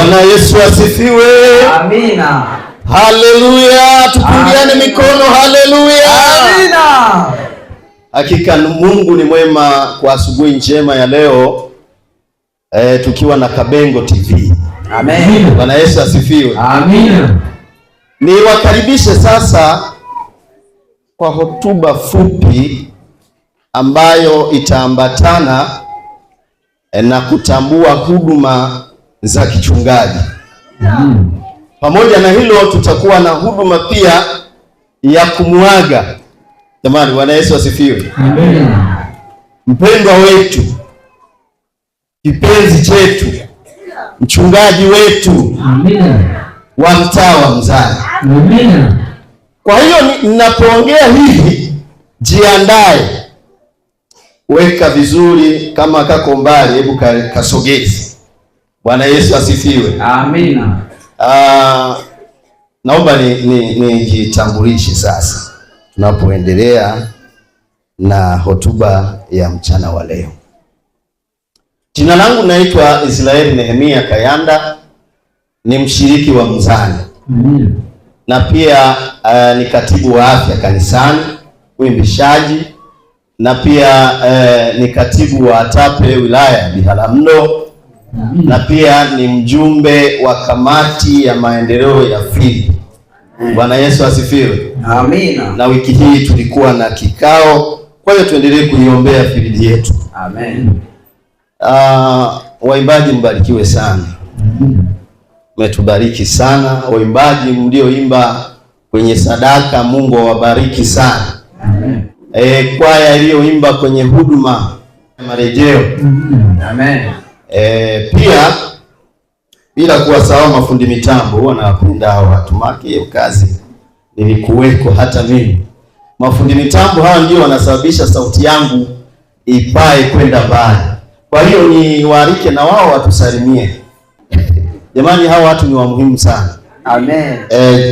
Bwana Yesu asifiwe. Amina. Haleluya. Tupungiane mikono. Haleluya. Amina. Hakika Mungu ni mwema kwa asubuhi njema ya leo. Tukiwa na Kabengo TV. Amen. Bwana Yesu asifiwe. Amina. Niwakaribishe sasa kwa hotuba fupi ambayo itaambatana na kutambua huduma za kichungaji. Pamoja na hilo tutakuwa na huduma pia ya kumuaga. Jamani, Bwana Yesu asifiwe. Amen. Mpendwa wetu, kipenzi chetu, mchungaji wetu, Amina, wa mtaa wa Mzani. Amina. Kwa hiyo ninapoongea hivi, jiandae, weka vizuri, kama kako mbali hebu kasogezi. Bwana Yesu asifiwe. Amina. Naomba nijitambulishe sasa tunapoendelea na hotuba ya mchana wa leo. Jina langu naitwa Israeli Nehemia Kayanda, ni mshiriki wa Mzani. Amina. Na pia ni katibu wa afya kanisani, uimbishaji, na pia ni katibu wa ATAPE wilaya ya Biharamulo. Na pia ni mjumbe wa kamati ya maendeleo ya Fili. Bwana Yesu asifiwe. Amina. Na wiki hii tulikuwa na kikao, kwa hiyo tuendelee kuiombea Fili yetu. Amen. Waimbaji mbarikiwe sana. Umetubariki sana waimbaji mlioimba kwenye sadaka, Mungu awabariki sana. Amen. Kwaya iliyoimba kwenye huduma marejeo. Amen. Pia bila kuwasahau mafundi mitambo, wanapenda hao watu maki hiyo kazi nilikuweko hata mimi. Mafundi mitambo hawa ndio wanasababisha sauti yangu ipae kwenda mbali. Kwa hiyo ni waarike na wao watusalimie. Jamani, hawa watu ni wa muhimu sana. Amen.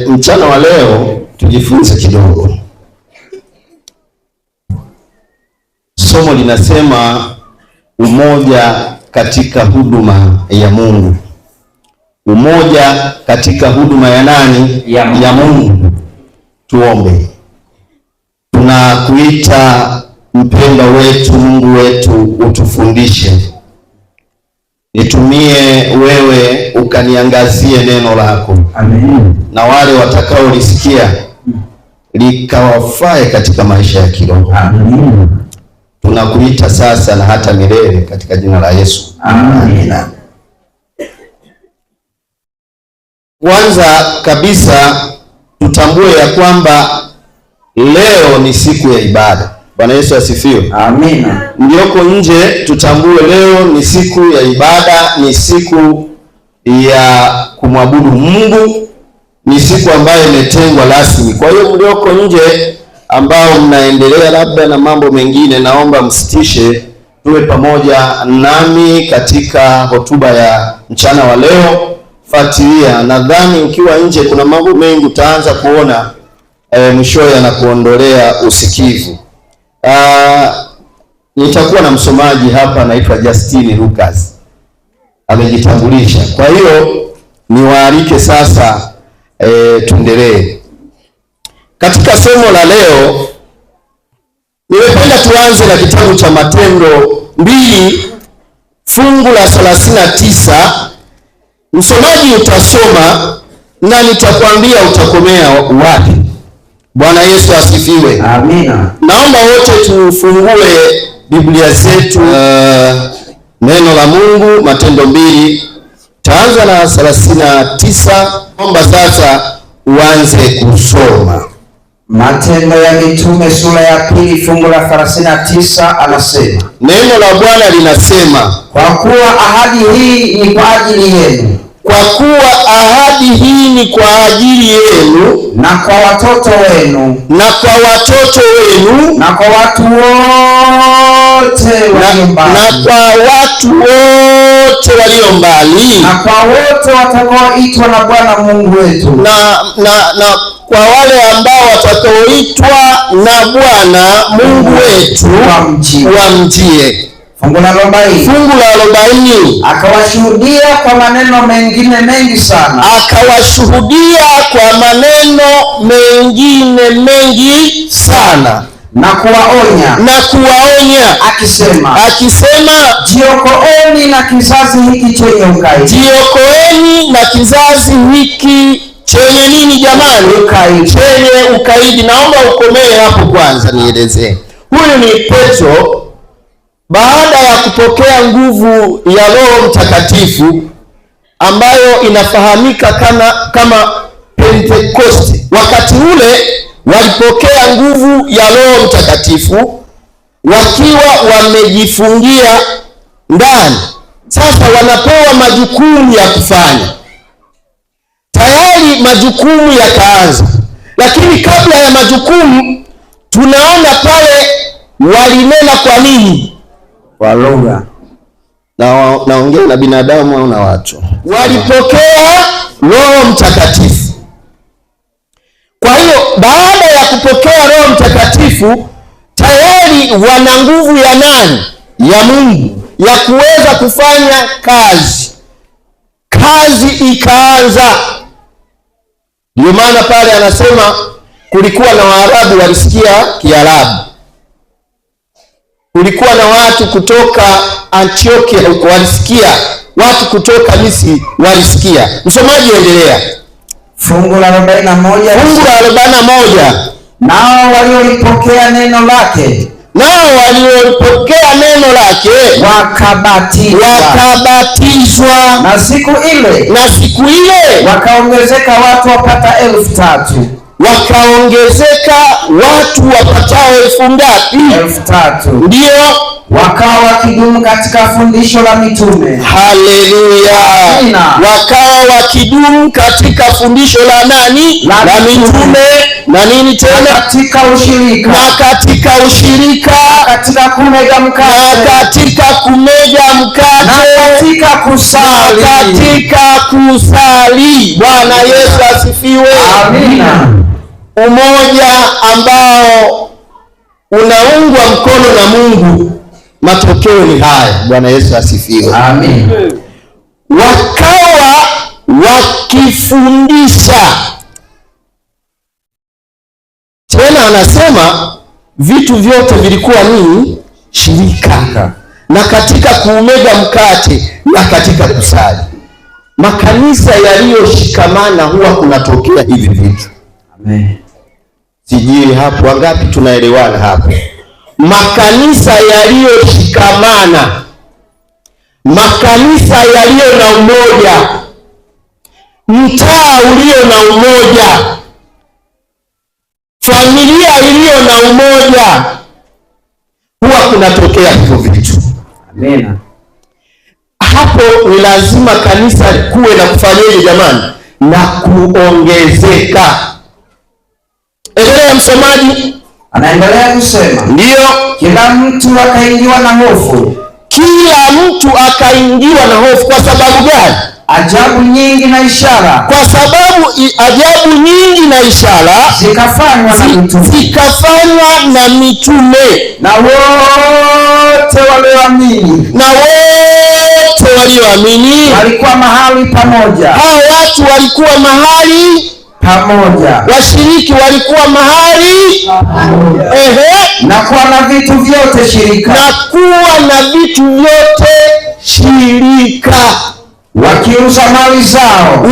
Mchana wa leo tujifunze kidogo. Somo linasema umoja katika huduma ya Mungu. Umoja katika huduma ya nani? Ya Mungu. Tuombe. Tunakuita mpendwa wetu, Mungu wetu, utufundishe. Nitumie wewe ukaniangazie neno lako. Amen. Na wale watakaolisikia likawafae katika maisha ya kiroho. Amen. Tunakuita sasa na hata milele katika jina la Yesu. Amen. Kwanza kabisa tutambue ya kwamba leo ni siku ya ibada. Bwana Yesu asifiwe. Amina. Mlioko nje tutambue leo ni siku ya ibada, ni siku ya kumwabudu Mungu, ni siku ambayo imetengwa rasmi. Kwa hiyo mlioko nje ambao mnaendelea labda na mambo mengine, naomba msitishe, tuwe pamoja nami katika hotuba ya mchana wa leo. Fuatilia. Nadhani ukiwa nje kuna mambo mengi utaanza kuona mwishowe yanakuondolea usikivu. Nitakuwa na msomaji hapa anaitwa Justine Lucas, amejitambulisha. Kwa hiyo niwaalike sasa tuendelee. Katika somo la leo nimependa tuanze na kitabu cha Matendo 2 fungu la 39. Msomaji utasoma na nitakwambia utakomea wapi. Bwana Yesu asifiwe. Amina. Naomba wote tufungue Biblia zetu, neno la Mungu, Matendo 2, taanza na 39. Naomba sasa uanze kusoma. Matendo ya Mitume sura ya 2 fungu la 39 anasema, neno la Bwana linasema, kwa kuwa ahadi hii ni kwa ajili yenu, kwa kuwa ahadi hii ni kwa ajili yenu na kwa watoto wenu, na kwa watoto wenu, na kwa watu wote walio mbali, na kwa watu wote walio mbali, na kwa wote watakaoitwa na Bwana Mungu wetu, na kwa wale ambao watakaoitwa na Bwana Mungu wetu wamjie. Fungu la 40. Akawashuhudia kwa maneno mengine mengi sana. Akawashuhudia kwa maneno mengine mengi sana. Na kuwaonya akisema, jiokoeni na kizazi hiki chenye ukaidi. Jiokoeni na kizazi hiki chenye nini jamani? Chenye ukaidi. Naomba ukomee hapo kwanza nielezee. Huyu ni Petro baada ya kupokea nguvu ya Roho Mtakatifu ambayo inafahamika kama Pentekoste. Wakati ule walipokea nguvu ya Roho Mtakatifu wakiwa wamejifungia ndani. Sasa wanapewa majukumu ya kufanya. Tayari majukumu yakaanza, lakini kabla ya majukumu tunaona pale walinena kwa nini? Kwa lugha. Naongea na binadamu au na watu? Walipokea Roho Mtakatifu. Kwa hiyo baada ya kupokea Roho Mtakatifu tayari wana nguvu ya nani? Ya Mungu, ya kuweza kufanya kazi. Kazi ikaanza. Ndio maana pale anasema kulikuwa na Waarabu walisikia Kiarabu. Kulikuwa na watu kutoka Antiokia huko walisikia, watu kutoka Misri walisikia. Msomaji endelea. Fungu la 41. Nao waliolipokea neno lake wakabatizwa. Na siku ile wakaongezeka watu wapata 3,000. Wakaongezeka watu wapatao 1000 ngapi? 3,000. Ndio. Wakawa wakidumu katika fundisho la mitume. Haleluya. Wakawa wakidumu katika fundisho la nani? La mitume. Na nini tena? Na katika ushirika. Katika kumega mkate. Na katika kusali. Bwana Yesu asifiwe. Amina. Umoja ambao unaungwa mkono na Mungu, matokeo ni haya. Bwana Yesu asifiwe. Amen. Wakawa wakifundisha. Tena anasema vitu vyote vilikuwa nini? Shirika. Na katika kuumega mkate na katika kusali. Makanisa yaliyoshikamana huwa kunatokea hivi vitu. Amen. Sijui hapo wangapi tunaelewana hapo? Makanisa yaliyoshikamana, makanisa yaliyo na umoja, mtaa ulio na umoja, familia iliyo na umoja, huwa kunatokea hivyo vitu. Amen. Hapo ni lazima kanisa kuwe na kufanyaje jamani? Na kuongezeka. Endelea msomaji. Anaendelea kusema. Ndio. Kila mtu akaingiwa na hofu. Kwa sababu gani? Ajabu nyingi na ishara. Kwa sababu ajabu nyingi na ishara zikafanywa na mitume. Na wote walioamini walikuwa mahali pamoja. Hao watu walikuwa mahali pamoja. Washiriki walikuwa mahali na kuwa na vitu vyote shirika. Wakiuza mali zao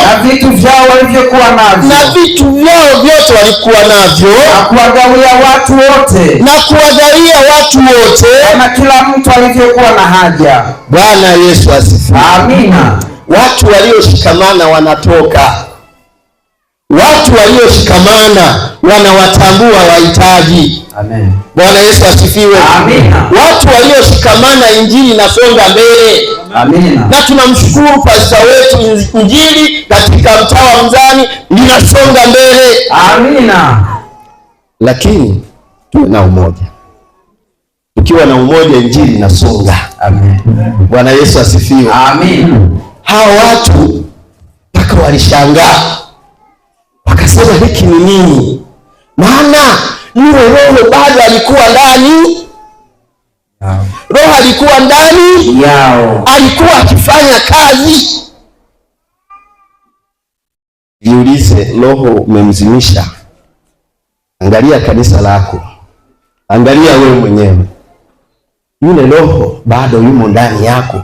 na vitu vyao walivyokuwa navyo, na kuwagawia watu wote na kila mtu alivyokuwa na haja. Bwana Yesu asifiwe. Amina. Watu walioshikamana wanatoka. Watu walioshikamana wanawatambua wahitaji. Amen. Bwana Yesu asifiwe. Amina. Watu walioshikamana injili inasonga mbele. Amina. Na tunamshukuru pasta wetu, injili katika mtaa wa Mzani linasonga mbele. Amina. Lakini tuwe na umoja. Tukiwa na umoja injili inasonga. Amen. Bwana Yesu asifiwe. Amen. Hao watu mpaka walishangaa, wakasema hiki ni nini? Maana yule Roho bado alikuwa ndani Roho alikuwa ndani yao, alikuwa akifanya kazi. Jiulize, Roho umemzimisha? Angalia kanisa lako, angalia wewe mwenyewe, yule Roho bado yumo ndani yako.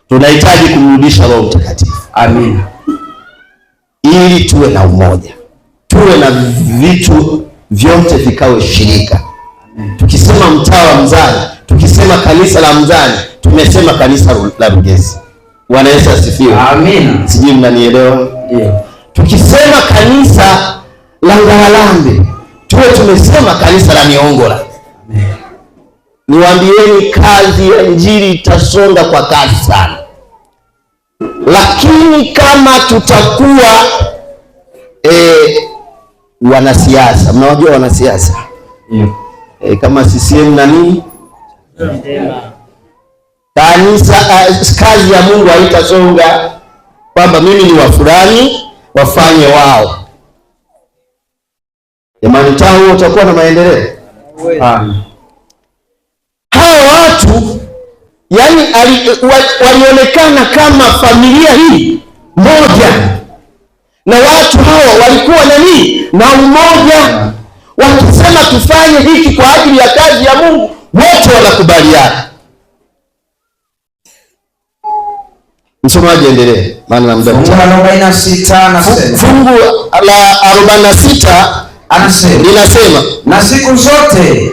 Tunahitaji kumrudisha Roho Mtakatifu. Amina. Ili tuwe na umoja, tuwe na vitu vyote vikawe shirika. Tukisema mtaa wa Mzani, tukisema kanisa la Mzani, tumesema kanisa la Rugezi. Bwana Yesu asifiwe. Amina. Sijui mnanielewa? Ndio. Tukisema kanisa la Ngalalambe, tuwe tumesema kanisa la Miongola. Niwaambieni, kazi ya injili itasonga kwa kasi sana. Lakini kama tutakuwa wanasiasa, mnawajua wanasiasa? Kama CCM na nini? Kanisa, kazi ya Mungu haitasonga kwamba mimi ni wa fulani wafanye wao. Jamani, mtaa huo utakuwa na maendeleo? Hao watu yani walionekana kama familia hii moja, na watu hawa walikuwa na nini? Na umoja. Wakisema tufanye hiki kwa ajili ya kazi ya Mungu, wote wanakubaliana. Msomaji endelee, maana na muda mchache. Fungu la 46 linasema, na siku zote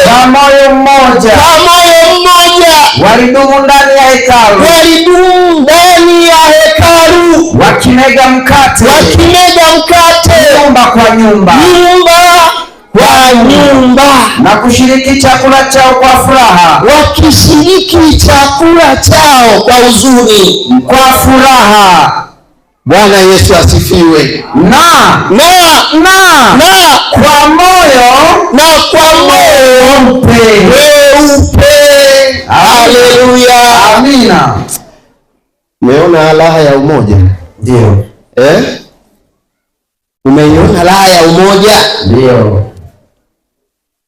kwa moyo mmoja walidumu ndani ya hekalu, wakimega mkate nyumba kwa nyumba, na kushiriki chakula chao kwa furaha, wakishiriki chakula chao kwa uzuri, kwa furaha. Bwana Yesu asifiwe. Na kwa moyo mweupe. Haleluya. Amina. Umeona raha ya umoja? Ndio. Umeiona raha ya umoja? Ndio.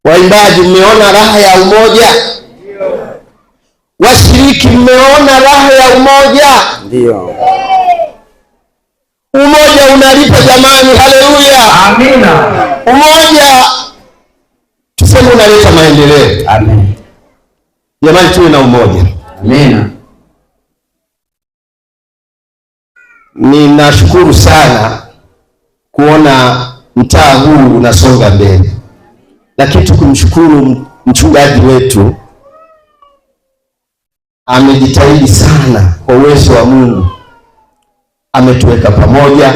Waimbaji, mmeona raha ya umoja? Ndio. Washiriki, mmeona raha ya umoja? Ndio. Umoja unalipa jamani. Haleluya. Amina. Umoja tuseme unaleta maendeleo. Amen. Jamani, tuwe na umoja. Amina. Ninashukuru sana kuona mtaa huu unasonga mbele, lakini tukumshukuru mchungaji wetu, amejitahidi sana kwa uwezo wa Mungu, ametuweka pamoja,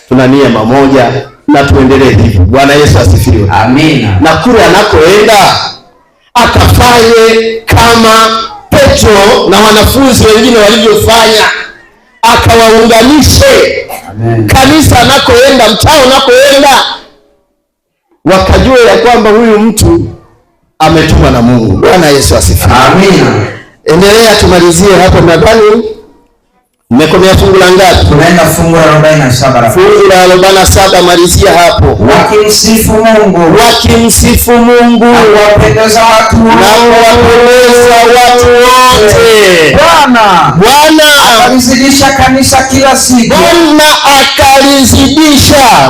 tuna nia moja na tuendelee hivyo. Bwana Yesu asifiwe. Amina. Na kule anakoenda akafanye kama Petro na wanafunzi wengine walivyofanya, akawaunganishe. Amen. Kanisa anakoenda, mtaa unakoenda, wakajua ya kwamba huyu mtu ametumwa na Mungu. Bwana Yesu asifiwe. Amina. Endelea, tumalizie hapo. Nadhani mmekomea fungu la ngapi? Tunaenda fungu la 47. Fungu la 47, malizia hapo. Wakimsifu Mungu na kuwapendeza watu wote. Bwana akalizidisha kanisa kila siku.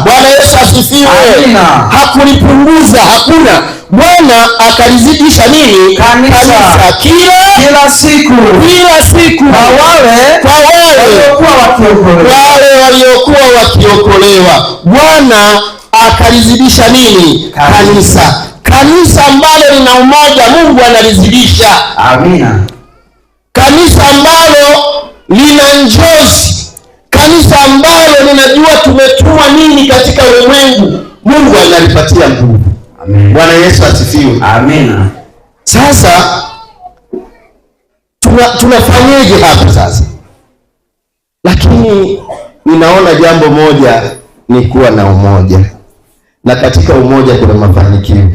Bwana Yesu asifiwe. Amina. Hakulipunguza, hakuna. Bwana akalizidisha nini? Kanisa kila siku. Kwa wale waliokuwa wakiokolewa. Bwana akalizidisha nini? Kanisa ambalo lina umoja, Mungu analizidisha. Amina. Kanisa ambalo lina njozi, kanisa ambalo linajua tumetumwa nini katika ulimwengu, Mungu analipatia nguvu. Amen. Bwana Yesu asifiwe. Amina. Sasa tunafanyeje hapa sasa? Lakini ninaona jambo moja ni kuwa na umoja, na katika umoja kuna mafanikio.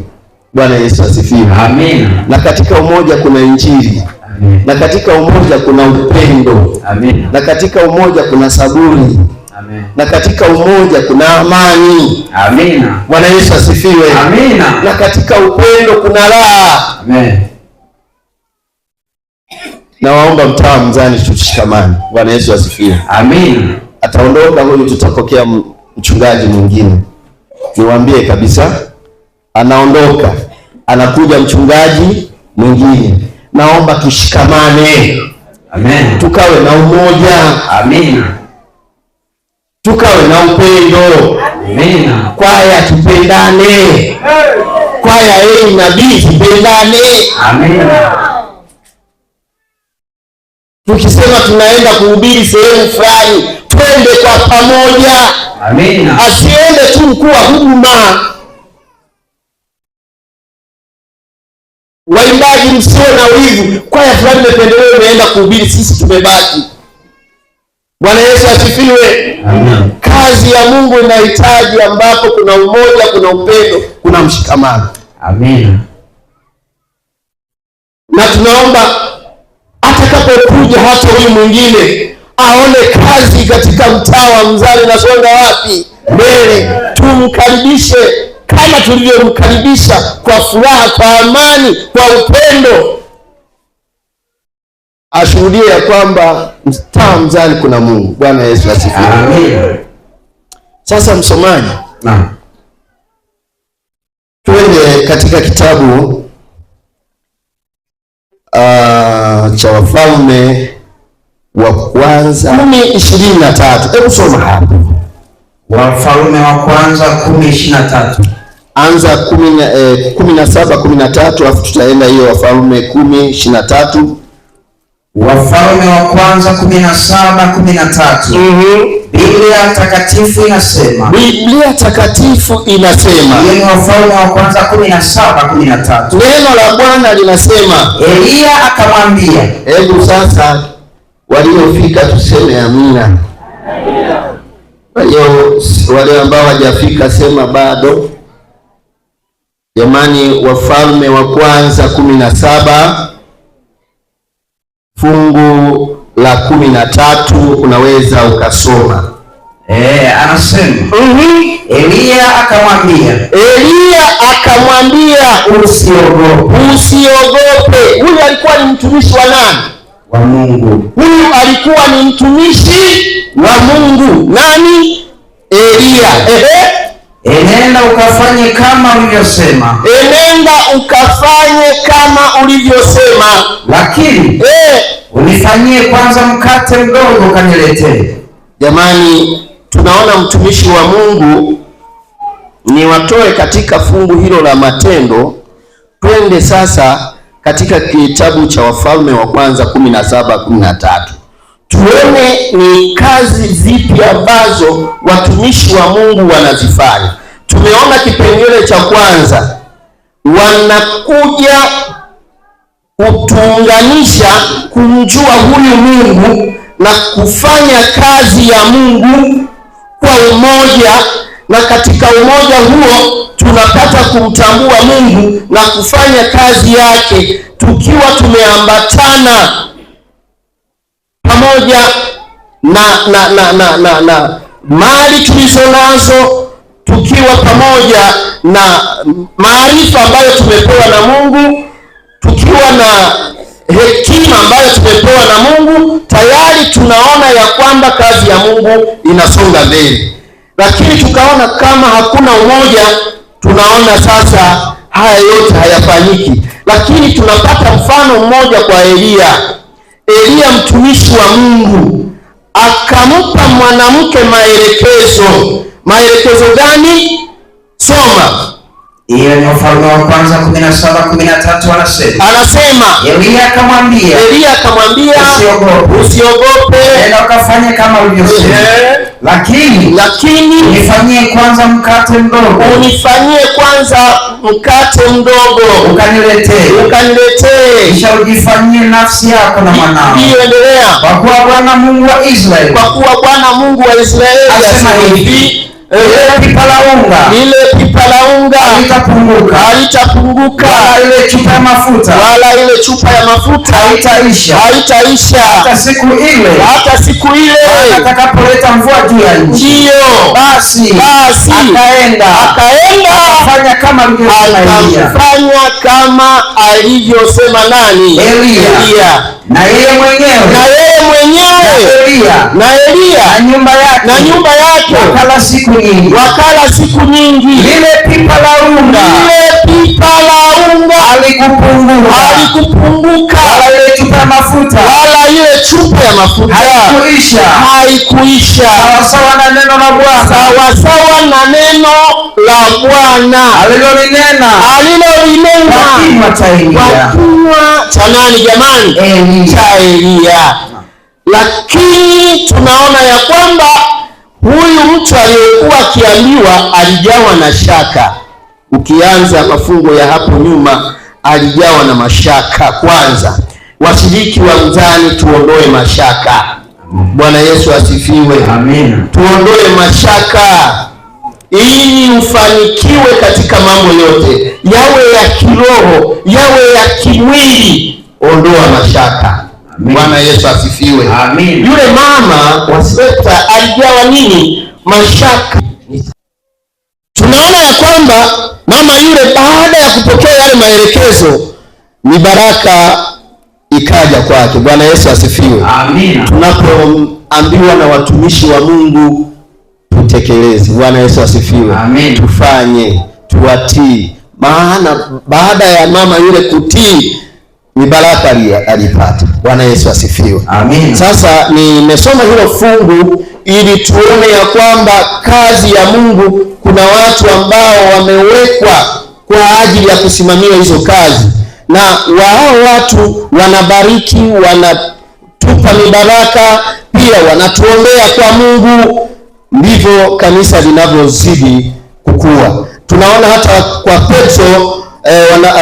Bwana Yesu asifiwe. Amina. Na katika umoja kuna injili. Amen. Na katika umoja kuna upendo. Amen. Na katika umoja kuna saburi. Amen. Na katika umoja kuna amani. Amina. Bwana Yesu asifiwe. Amina. Na katika upendo kuna raha. Amen. Na waomba mtaa mzani tushikamane. Bwana Yesu asifiwe. Amina. Ataondoka huyu, tutapokea mchungaji mwingine. Niwaambie kabisa, anaondoka, anakuja mchungaji mwingine. Naomba tushikamane. Amen. Tukawe na umoja. Amina. Tukawe na upendo. Amina. Kwaya tupendane. Kwaya nabii tupendane. Amina. Tukisema tunaenda kuhubiri sehemu fulani, twende kwa pamoja. Amina. Asiende tu mkuu wa huduma. Waimbaji msio na wivu, kwaya fulani imependelewa imeenda kuhubiri, sisi tumebaki. Bwana Yesu asifiwe. Amina. Kazi ya Mungu inahitaji ambapo kuna umoja, kuna upendo, kuna mshikamano. Amina. Na tunaomba atakapokuja hata huyu mwingine aone kazi katika mtaa wa Mzali na Songa wapi mbele, tumkaribishe kama tulivyomkaribisha, kwa furaha, kwa amani, kwa upendo, ashuhudie ya kwamba mtaa Mzali kuna Mungu. Bwana Yesu asifiwe. Amina. Sasa msomaji, twende katika kitabu cha Wafalme wa Kwanza 10:23. Hebu soma hapo. Wafalme wa Kwanza 10:23. Anza 17:13, alafu tutaenda hiyo Wafalme 10:23. Wafalme wa Kwanza 17:13. Biblia takatifu inasema. Biblia takatifu inasema. Hiyo ni Wafalme wa Kwanza 17:13. Neno la Bwana linasema, Elia akamwambia. Hebu sasa waliofika tuseme amina. Kwa hiyo wale ambao hawajafika sema bado. Jamani, Wafalme wa Kwanza 17 fungu la 13 unaweza ukasoma. Anasema Elia akamwambia usiogope. Huyu alikuwa ni mtumishi wa nani? Wa Mungu. Huyu alikuwa ni mtumishi wa Mungu. Nani? Elia. Enenda ukafanye kama ulivyosema. Enenda ukafanye kama ulivyosema. Lakini unifanyie kwanza mkate mdogo ukaniletee. Jamani, tunaona mtumishi wa Mungu. Ni watoe katika fungu hilo la Matendo. Twende sasa katika kitabu cha Wafalme wa Kwanza 17:13. Tuone ni kazi zipi ambazo watumishi wa Mungu wanazifanya. Tumeona kipengele cha kwanza, wanakuja kutuunganisha kumjua huyu Mungu na kufanya kazi ya Mungu kwa umoja, na katika umoja huo tunapata kumtambua Mungu na kufanya kazi yake tukiwa tumeambatana pamoja na mali tulizo nazo, tukiwa pamoja na maarifa ambayo tumepewa na Mungu, tukiwa na hekima ambayo tumepewa na Mungu. Tayari tunaona ya kwamba kazi ya Mungu inasonga mbele. Lakini tukaona kama hakuna umoja, tunaona sasa haya yote hayafanyiki. Lakini tunapata mfano mmoja kwa Elia. Elia mtumishi wa Mungu akampa mwanamke maelekezo. Maelekezo gani? Soma. Hiyo ni Wafalme wa Kwanza 17:13. Anasema Elia akamwambia usiogope, nenda ukafanye kama ulivyosema. Lakini unifanyie kwanza mkate mdogo. Ukaniletee. Kisha ujifanyie nafsi yako na mwanao. Endelea. Kwa kuwa Bwana Mungu wa Israeli asema hivi, lile pipa la unga halitapunguka, wala ile chupa ya mafuta haitaisha, hata siku ile Bwana atakapoleta mvua juu ya nchi. Ndio. Basi akaenda akafanya kama alivyosema nani? Elia. Na yeye mwenyewe na Elia na nyumba yake wakala siku nyingi. Lile pipa la unga halikupunguka, wala ile chupa ya mafuta haikuisha, sawasawa na neno la Bwana alilolinena kwa kinywa cha nani jamani? Cha Elia. Lakini tunaona ya kwamba huyu mtu aliyekuwa akiambiwa alijawa na shaka. Ukianza mafungo ya hapo nyuma, alijawa na mashaka. Kwanza, washiriki wa mzani, tuondoe mashaka. Bwana Yesu asifiwe. Amen. Tuondoe mashaka ili ufanikiwe katika mambo yote, yawe ya kiroho, yawe ya kimwili. Ondoa mashaka. Bwana Yesu asifiwe. Amen. Yule mama wa Sarepta alijawa nini? Mashaka. Tunaona ya kwamba mama yule baada ya kupokea yale maelekezo, ni baraka ikaja kwake. Bwana Yesu asifiwe. Amen. Tunapoambiwa na watumishi wa Mungu tutekeleze. Bwana Yesu asifiwe. Amen. Tufanye, tuwatii. Maana baada ya mama yule kutii, ni baraka alipata. Bwana Yesu asifiwe. Amen. Sasa nimesoma hilo fungu ili tuone ya kwamba kazi ya Mungu, kuna watu ambao wamewekwa kwa ajili ya kusimamia hizo kazi, na wao watu wanabariki, wanatupa mibaraka, pia wanatuombea kwa Mungu. Ndivyo kanisa linavyozidi kukua. Tunaona hata kwa Petro,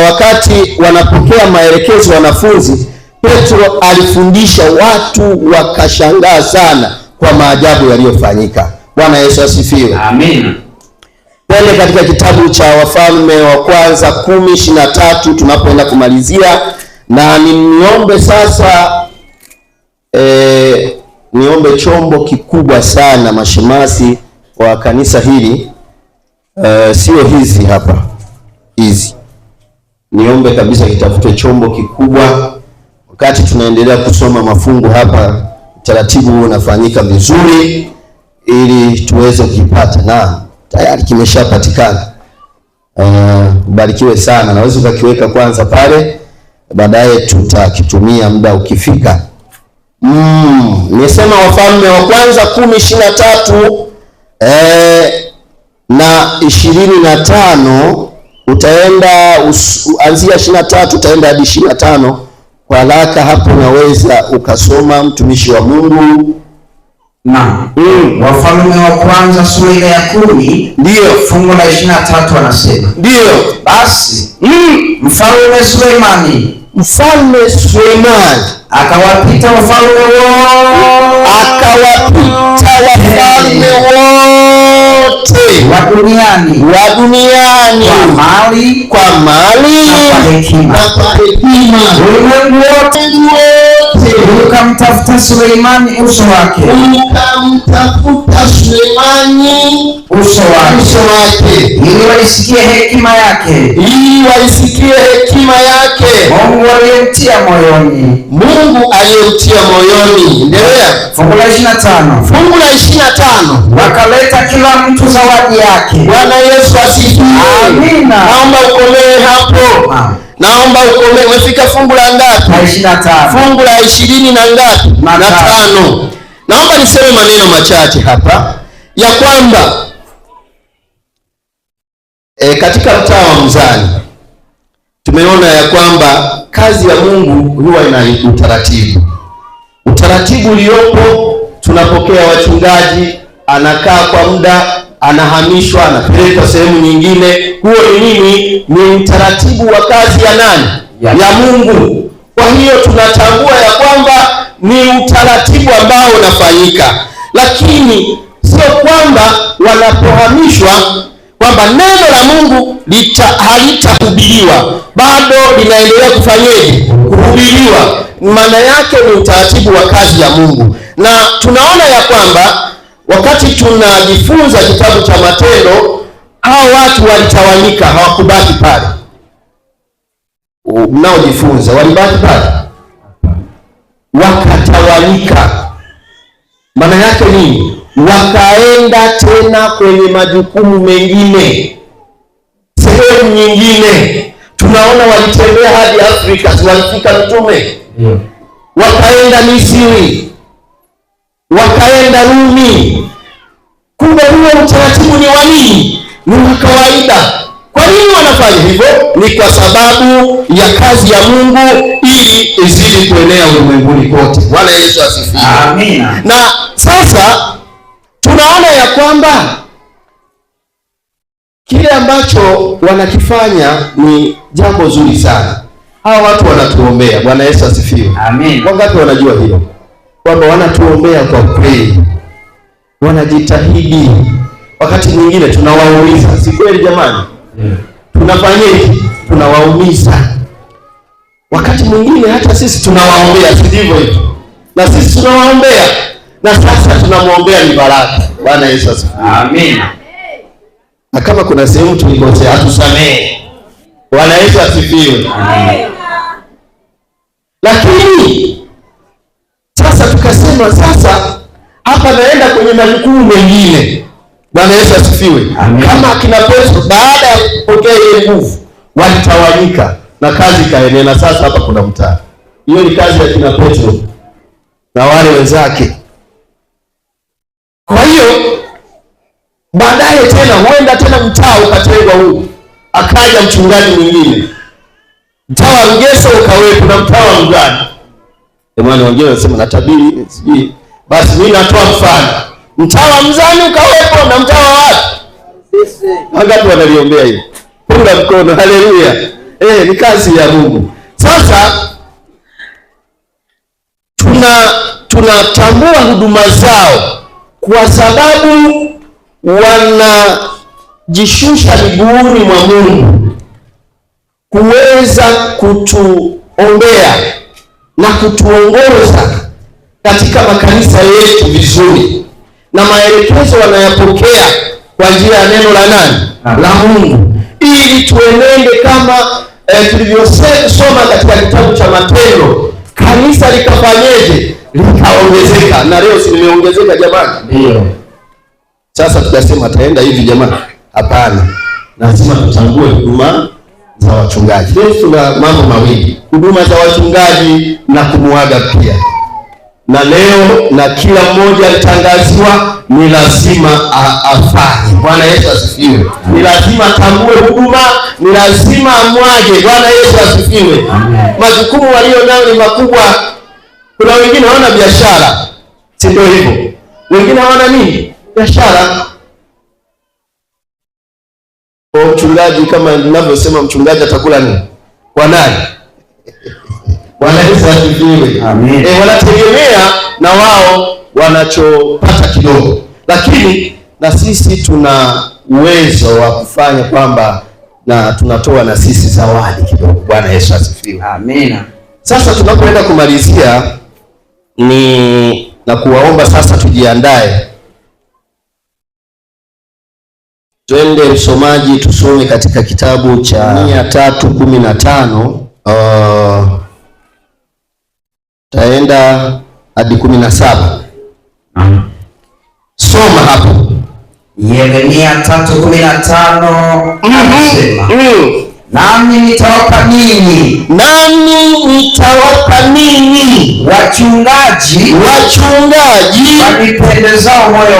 wakati wanapokea maelekezo wanafunzi, Petro alifundisha watu wakashangaa sana kwa maajabu yaliyofanyika. Bwana Yesu asifiwe. Amen. Pende katika kitabu cha Wafalme wa Kwanza 10:23 tunapoenda kumalizia, na niombe sasa niombe chombo kikubwa sana, mashemasi wa kanisa hili, sio hizi hapa, hizi. Niombe kabisa kitafute chombo kikubwa. Wakati tunaendelea kusoma mafungu hapa, taratibu unafanyika vizuri ili tuweze kukipata, na tayari kimeshapatikana. Barikiwe sana. Naweza ukakiweka kwanza pale, baadaye tutakitumia muda ukifika. Nimesema Wafalme wa Kwanza 10:23 na 25. Utaenda anzia 23 utaenda hadi 25 kwa haraka. Hapo naweza ukasoma, mtumishi wa Mungu. Wafalme wa Kwanza sura ya 10 ndio fungu la 23 anasema, ndio basi Mfalme Sulemani akawapita wafalme wote wa duniani kwa mali na kwa hekima. Ulimwengu wote ukamtafuta Sulemani uso wake, ili waisikie hekima yake, Mungu aliyemtia moyoni. Endelea. Fungu la 25. Wakaleta kila mtu zawadi yake. Bwana Yesu asifiwe. Amina. Naomba ukomee hapo. Naomba ukomee. Umefika fungu la ngapi? 25. Fungu la 20 na ngapi? Na 5. Naomba niseme maneno machache hapa ya kwamba katika mtaa wa Mzani tumeona ya kwamba kazi ya Mungu huwa ina utaratibu uliopo. Tunapokea wachungaji, anakaa kwa muda, anahamishwa, anapelekwa sehemu nyingine. Huo ni nini? Ni utaratibu wa kazi ya nani? Ya Mungu. Kwa hiyo tunatambua ya kwamba ni utaratibu ambao unafanyika, lakini sio kwamba wanapohamishwa kwamba neno la Mungu halitahubiriwa, bado linaendelea kufanyeje? Kuhubiriwa. Maana yake ni utaratibu wa kazi ya Mungu, na tunaona ya kwamba wakati tunajifunza kitabu cha Matendo, hao watu walitawanyika, hawakubaki pale. Mnaojifunza walibaki pale? Wakatawanyika. Maana yake nini? Wakaenda tena kwenye majukumu mengine, sehemu nyingine. Tunaona walitembea hadi Afrika, walifika mitume. Wakaenda Misri, wakaenda Rumi. Kumbe huo utaratibu ni wa nini? Ni wa kawaida. Kwa nini wanafanya hivyo? Ni kwa sababu ya kazi ya Mungu, ili izidi kuenea ulimwenguni kote. Bwana Yesu asifiwe. Amina. Na sasa tunaona ya kwamba kile ambacho wanakifanya ni jambo zuri sana. Hawa watu wanatuombea. Bwana Yesu asifiwe. Amen. Wangapi wanajua hilo? Kwamba wanatuombea kwa kweli, wanajitahidi. Wakati mwingine tunawaumiza, si kweli jamani? Tunafanyaje? Tunawaumiza. Wakati mwingine hata sisi tunawaombea, si ndivyo hivyo? Na sisi tunawaombea, na sasa tunamwombea ni baraka. Bwana Yesu asifiwe. Amen. Na kama kuna sehemu tulikosea, atusamehe. Bwana Yesu asifiwe. Amen. Lakini sasa tukasema, sasa hapa naenda kwenye majukumu mengine. Bwana Yesu asifiwe. Kama akina Petro, baada ya kupokea ile nguvu, walitawanyika na kazi ikaenea, na sasa hapa kuna mtaa. Hiyo ni kazi ya kina Petro na wale wenzake. Kwa hiyo baadaye tena huenda tena mtaa ukatengwa huu, akaja mchungaji mwingine. Mtaa wa Mgeso ukawepo na mtaa wa Mgani. Jamani, wengine wanasema natabiri sijui. Basi mimi natoa mfano. Mtaa wa Mzani ukawepo na mtaa wa wapi? Sisi. Wangapi wanaliombea hiyo? Punga mkono. Haleluya. Ni kazi ya Mungu. Sasa tunatambua huduma zao kwa sababu wanajishusha miguuni mwa Mungu kuweza kutuombea na kutuongoza katika makanisa yetu vizuri, na maelekezo wanayapokea kwa njia ya neno la nani? La Mungu, ili tuenende kama tulivyosoma katika kitabu cha Matendo. Kanisa likafanyeje? Likaongezeka. Na leo si limeongezeka jamani? Ndio. Sasa tukasema taenda hivi jamani? Hapana, lazima tutambue huduma za wachungaji. Leo tuna mambo mawili: huduma za wachungaji na kumuaga pia. Na leo na kila mmoja alitangaziwa ni lazima afanye. Bwana Yesu asifiwe. Ni lazima atambue huduma, ni lazima amwage. Bwana Yesu asifiwe. Majukumu walio nayo ni makubwa. Kuna wengine hawana biashara, si ndio hivyo? Wengine hawana nini? Biashara. Kwa mchungaji, kama ninavyosema, mchungaji atakula nini? Kwa nani? Bwana Yesu asifiwe. Amen. Wanategemea na wao wanachopata kidogo, lakini na sisi tuna uwezo wa kufanya kwamba na tunatoa na sisi zawadi kidogo. Bwana Yesu asifiwe. Amina. Sasa tunapoenda kumalizia ni na kuwaomba sasa tujiandae. Twende msomaji, tusome katika kitabu cha 315 taenda hadi 17. Soma hapo. Yeremia 3:15 anasema, nami nitawapa ninyi wachungaji wanipendezao moyo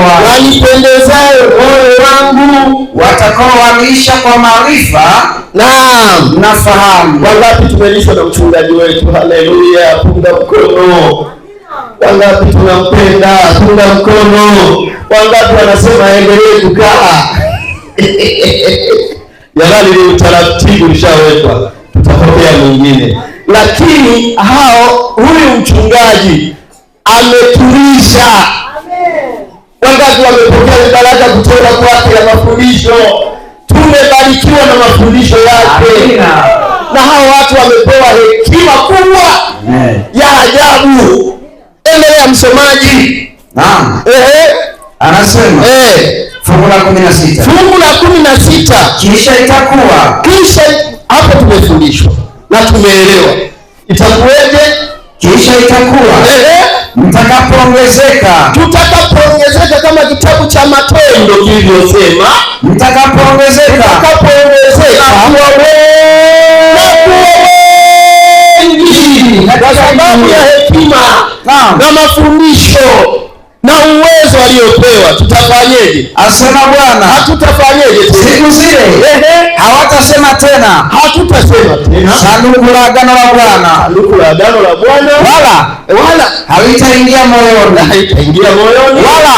wangu, watakaowalisha kwa maarifa na fahamu. Wangapi tumelishwa na mchungaji wetu? Haleluya, punga mkono. Wangapi tunampenda? Punga mkono. Wangapi wanasema endelee kukaa? Jamani, ni utaratibu ushawekwa, tutapokea mwingine. Lakini huyu mchungaji ametulisha. Wangapi wamepokea baraka kutoka kwake ya mafundisho? Tumebarikiwa na mafundisho yake. Na hao watu wamepewa hekima kubwa ya ajabu. Endelea msomaji. Naam. Anasema Anasema fungu la 16. Fungu la 16. Kisha itakuwa. Kisha hapo tumefundishwa na tumeelewa. Itakuweje? Kisha itakuwa. Mtakapoongezeka. Tutakapoongezeka kama kitabu cha Matendo kilivyosema. Mtakapoongezeka. Tutakapoongezeka. Kwa sababu ya hekima na mafundisho na uwezo aliopewa, tutafanyeje? Asema Bwana. Hatutafanyeje? Siku zile hawatasema tena. Hatutasema tena sanduku la agano la Bwana. Sanduku la agano la Bwana wala halitaingia moyoni. Haitaingia moyoni. Wala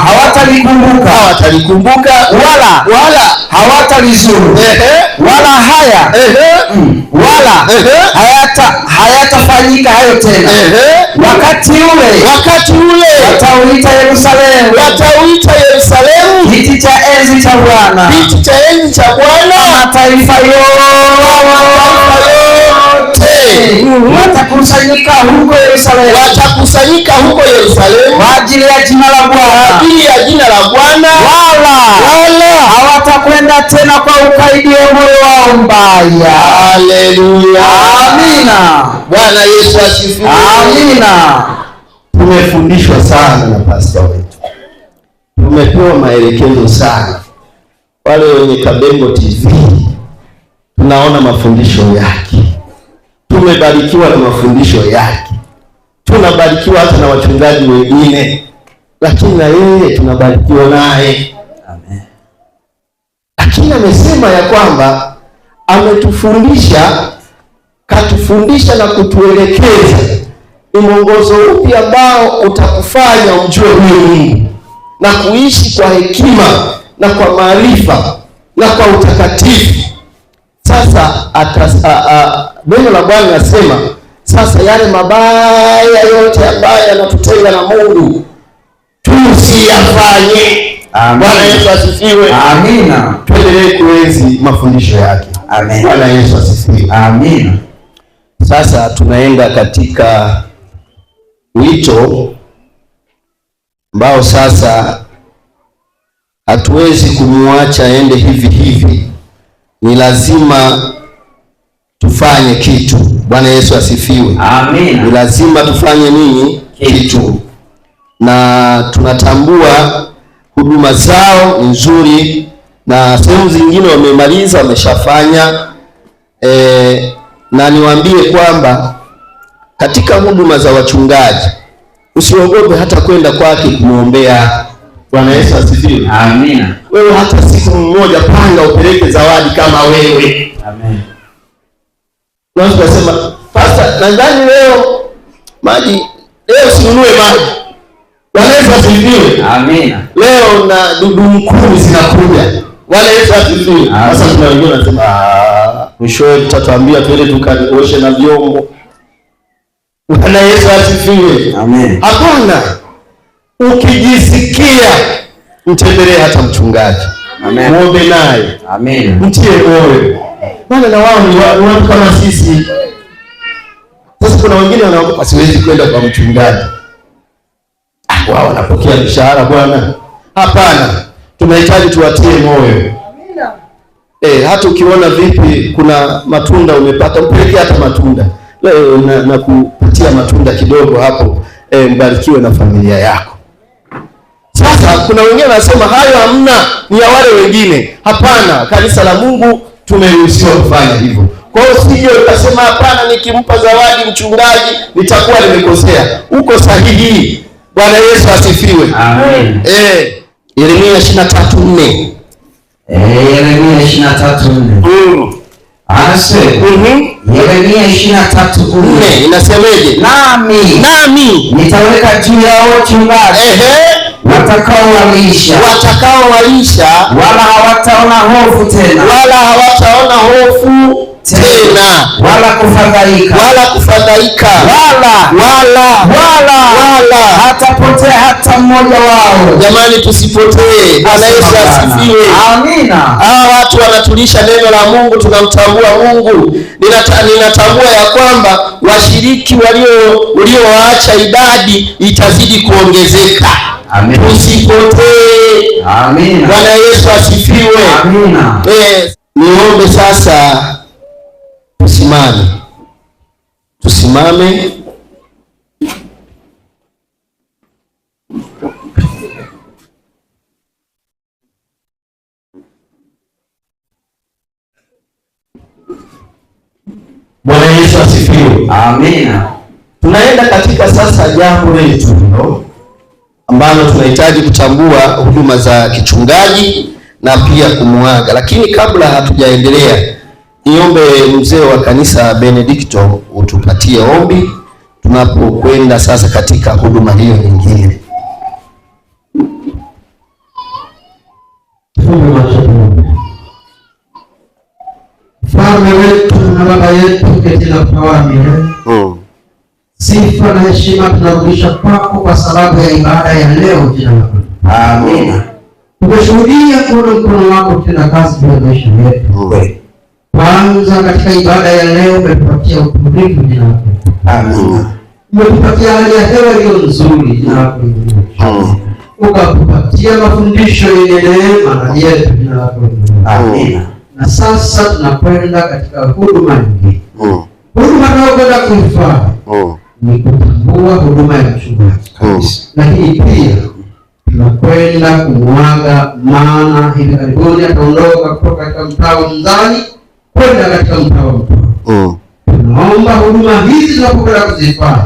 hawatalikumbuka. Wala hawatalizuru. Wala haya hayatafanyika hayo tena. Wakati ule watauita Yerusalemu kiti cha enzi cha Bwana. Mataifa yote watakusanyika huko Yerusalemu kwa ajili ya jina la Bwana. Wala hawatakwenda tena kwa ukaidi wa moyo wao mbaya. Haleluya. Amina. Bwana Yesu asifiwe. Amina. Tumefundishwa sana na pastor wetu. Tumepewa maelekezo sana. Wale wenye Kabengo TV tunaona mafundisho yake. Tumebarikiwa na mafundisho yake. Tunabarikiwa hata na wachungaji wengine. Lakini na yeye tunabarikiwa naye. Amen. Lakini amesema ya kwamba katufundisha na kutuelekeza ni mwongozo upi ambao utakufanya umjue huyu Mungu na kuishi kwa hekima na kwa maarifa na kwa utakatifu. Sasa neno la Bwana linasema sasa yale mabaya yote ambayo yanatutenga na Mungu tusiyafanye. Bwana Yesu asifiwe. Amina. Tuendelee kuenzi mafundisho yake. Amen. Bwana Yesu asifiwe. Amina. Sasa tunaenda katika wito ambao sasa hatuwezi kumwacha aende hivi hivi. Ni lazima tufanye kitu. Bwana Yesu asifiwe. Amina. Ni lazima tufanye nini? Kitu. Na tunatambua huduma zao ni nzuri na sehemu zingine wamemaliza, wameshafanya. Na niwaambie kwamba katika huduma za wachungaji usiogope hata kwenda kwake kumwombea. Bwana Yesu asifiwe. Amina. Wewe hata siku mmoja panga upeleke zawadi kama wewe. Amen. Unaweza kusema pastor, nadhani leo sinunue maji. Bwana Yesu asifiwe. Amina. Leo na dudu mkuu zinakuja. Bwana Yesu asifiwe. Sasa kuna wengine wanasema mwishowe tutatuambia twende tukaoshe na vyombo. Bwana Yesu asifiwe. Amen. Hapana. Ukijisikia mtembelee hata mchungaji. Amen. Muombe naye. Amen. Mtie moyo. Maana na wao ni watu kama sisi. Sasa kuna wengine wanaogopa siwezi kwenda kwa mchungaji. Wao wanapokea mshahara bwana. Hapana. Tunahitaji tuwatie moyo. Amina. Hata ukiona vipi kuna matunda umepata, mpelekee hata matunda. Leo na kupatia matunda kidogo hapo, mbarikiwe na familia yako. Sasa kuna wengine wanasema hayo hamna, ni ya wale wengine. Hapana, kanisa la Mungu tumeruhusiwa kufanya hivyo. Kwa hiyo sio ukasema hapana, nikimpa zawadi mchungaji nitakuwa nimekosea. Uko sahihi. Bwana Yesu asifiwe. Amen. Yeremia 23:4. Yeremia 23:4. Anasema Yeremia 23:4 inasemeje? Nami nitaweka juu ya wachungaji watakaowalisha wala hawataona hofu tena wala kufadhaika wala hatapotea hata mmoja wao. Jamani, tusipotee. Bwana Yesu asifiwe. Amina. Hawa watu wanatulisha neno la Mungu, tunamtambua Mungu. Ninatambua ya kwamba washiriki waliowaacha idadi itazidi kuongezeka. Amen. Usipotee. Amina. Bwana Yesu asifiwe. Amina. Niombe sasa tusimame. Bwana Yesu asifiwe. Amina. Tunaenda katika sasa jambo letu ambalo tunahitaji kutambua huduma za kichungaji na pia kumuaga. Lakini kabla hatujaendelea, niombe mzee wa kanisa Benedicto utupatie ombi tunapokwenda sasa katika huduma hiyo nyingine. Mfalme wetu na Baba yetu katika utawala milele, sifa na heshima tunarudisha kwako kwa sababu ya ibada ya leo. Jina lako. Amina. Tumeshuhudia kuona mkono wako kutenda kazi juu ya maisha yetu. Kwanza katika ibada ya leo umetupatia utulivu. Jina lako. Amina. Umetupatia hali ya hewa iliyo nzuri. Jina lako. Ukatupatia mafundisho yenye neema na yetu. Jina lako. Amina. Na sasa tunakwenda katika huduma nyingine. Huduma tunayokwenda kuifanya ni kutambua huduma ya mchungaji. Lakini pia tunakwenda kumwaga, maana hivi karibuni ataondoka kutoka katika mtaa wa Mzani kwenda katika mtaa wa Mtoro. Tunaomba huduma hizi tunapokwenda kuzifanya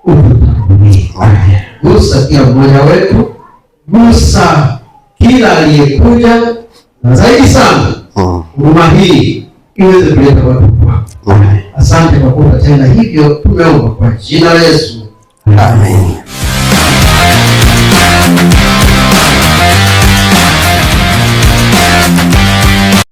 ututangulie. Gusa kila mmoja wetu, gusa kila aliyekuja, na zaidi sana huduma hii iweze kuleta watu kwako. Asante kwa kuwa tena hivyo, tumeomba kwa jina la Yesu. Amen.